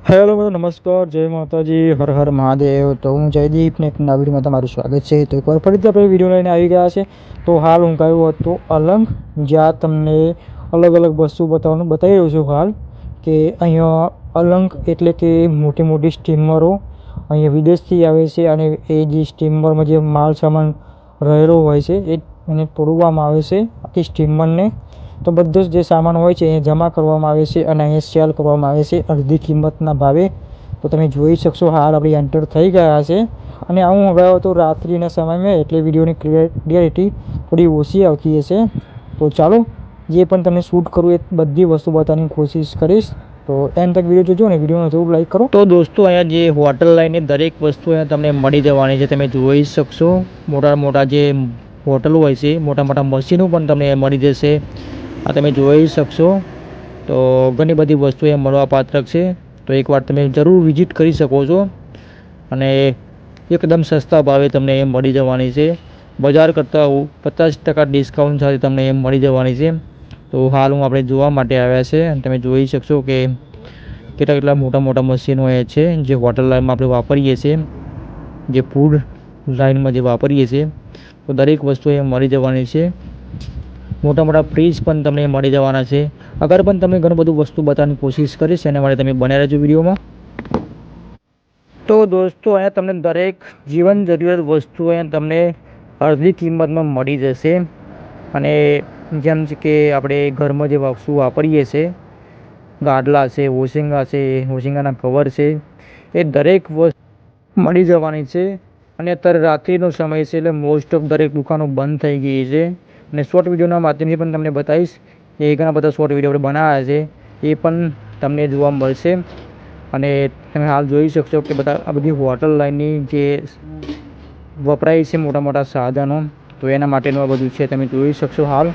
Hello મિત્રો, નમસ્કાર, જય માતાજી, હર હર મહાદેવ. તો હું જયદીપને એક નવા વિડીયોમાં તમારું સ્વાગત છે. તો એકવાર ફરીથી આપણે વિડીયો લઈને આવી ગયા છે. તો હાલ હું કયું હતું અલંગ, જ્યાં તમને અલગ અલગ વસ્તુ બતાવી રહ્યો છું. હાલ કે અહીંયા અલંગ એટલે કે મોટી મોટી સ્ટીમરો અહીંયા વિદેશથી આવે છે અને એ જે સ્ટીમરમાં જે માલ સામાન રહેલો હોય છે એને તોડવામાં આવે છે આખી સ્ટીમરને. તો બધો જ જે સામાન હોય છે એ જમા કરવામાં આવે છે અને અહીંયા સેલ કરવામાં આવે છે અડધી કિંમતના ભાવે. તો તમે જોઈ શકશો હાલ આપણે એન્ટર થઈ ગયા છે અને હું ગયો હતો રાત્રિના સમયમાં, એટલે વિડીયોની ક્લિયરિટી થોડી ઓછી આવતી હશે. તો ચાલો, જે પણ તમને શૂટ કરું એ બધી વસ્તુ બતાવવાની કોશિશ કરીશ. તો એન્ડ તક વિડીયો જોજો ને વિડીયોને જરૂર લાઈક કરો. તો દોસ્તો, અહીંયા જે હોટલ લાઈને દરેક વસ્તુ અહીંયા તમને મળી જવાની છે. તમે જોઈ શકશો મોટા મોટા જે હોટલો હોય છે, મોટા મોટા મશીનો પણ તમને મળી જશે. આ તમે જોઈ શકશો. તો ઘણી બધી વસ્તુ એ મળવાપાત્ર છે. તો એકવાર તમે જરૂર વિઝિટ કરી શકો છો અને એકદમ સસ્તા ભાવે તમને એ મળી જવાની છે. બજાર કરતાં 50% ડિસ્કાઉન્ટ સાથે તમને એ મળી જવાની છે. તો હાલ આપણે જોવા માટે આવ્યા છે અને તમે જોઈ શકશો કે કેટલા મોટા મોટા મશીનો એ છે જે હોટલ લાઈનમાં આપણે વાપરીએ છીએ, જે ફૂડ લાઈનમાં જે વાપરીએ છીએ. તો દરેક વસ્તુ એ મળી જવાની છે. મોટા મોટા ફ્રીજ પણ તમને મળી જવાના છે. અગર પણ તમે ઘણું બધું વસ્તુ બતાવવાની કોશિશ કરીશ, એના માટે તમે બન્યા રહેજો વિડીયોમાં. તો દોસ્તો, અહીંયા તમને દરેક જીવન જરૂરિયાત વસ્તુ અહીંયા તમને અડધી કિંમતમાં મળી જશે. અને જેમ કે આપણે ઘરમાં જે વસ્તુ વાપરીએ છીએ, ગાડલા છે, વોશિંગાના કવર છે, એ દરેક વસ્તુ મળી જવાની છે. અને અત્યારે રાત્રિનો સમય છે એટલે મોસ્ટ ઓફ દરેક દુકાનો બંધ થઈ ગઈ છે. અને શોર્ટ વિડીયોના માધ્યમથી પણ તમને બતાવીશ કે ઘણા બધા શોર્ટ વિડીયો આપણે બનાવ્યા છે, એ પણ તમને જોવા મળશે. અને તમે હાલ જોઈ શકશો કે આ બધી હોટલ લાઈનની જે વપરાય છે મોટા મોટા સાધનો, તો એના માટેનું આ બધું છે. તમે જોઈ શકશો હાલ.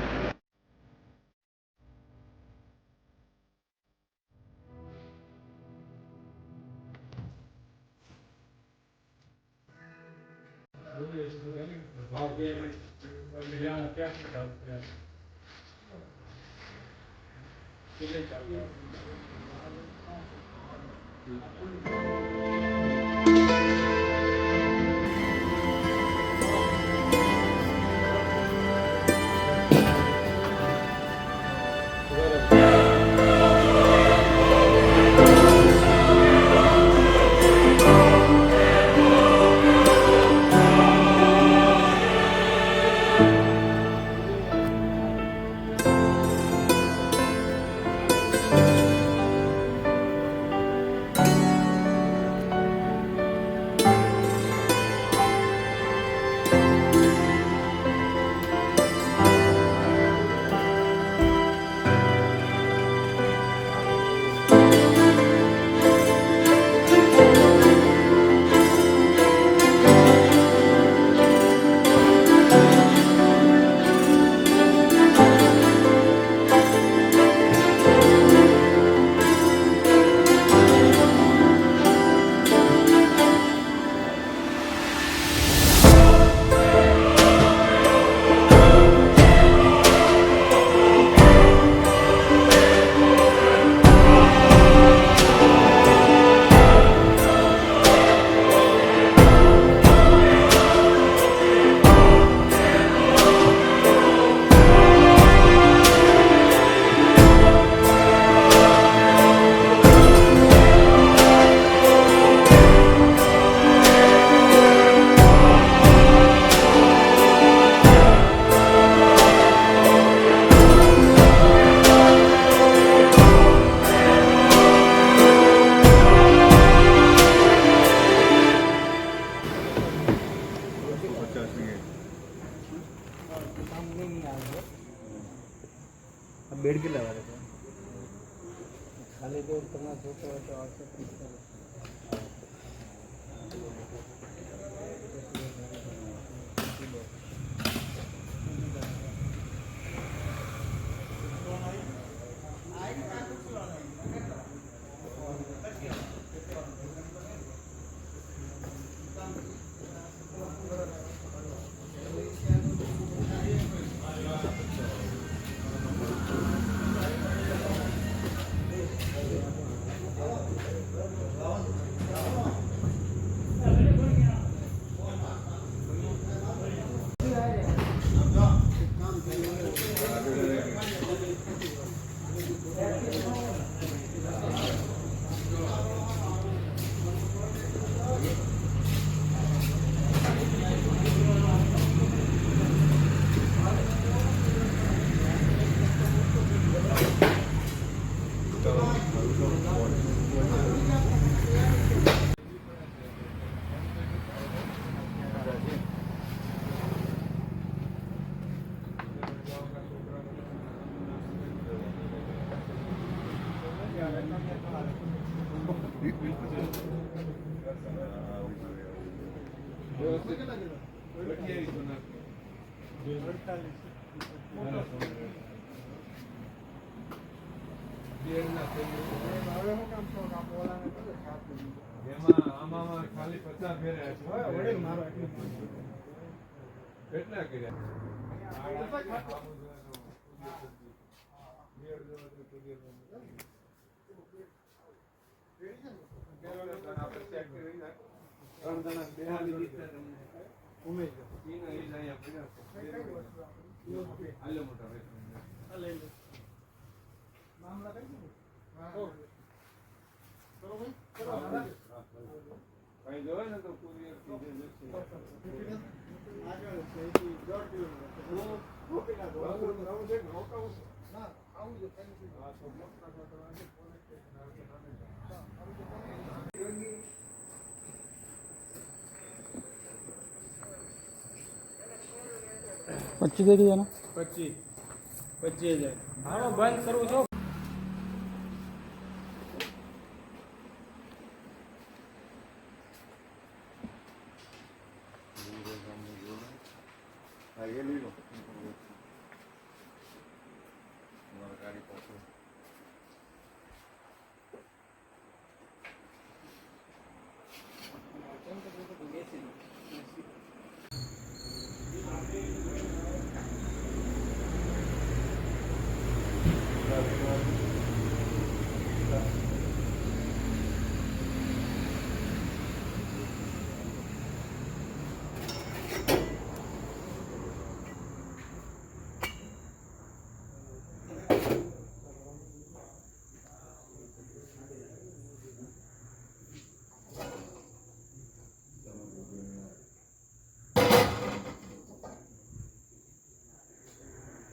બેડ કેટલા વાળા છે? ખાલી બેડ તમારે જોતો હોય તો આવશે. આમાં ખાલી 50 ફેર્યા કેટલા કર્યા કઈ જોવે ને તો કુરિયર પચી કરી એનો 25,000 હાલો બંધ કરવું છો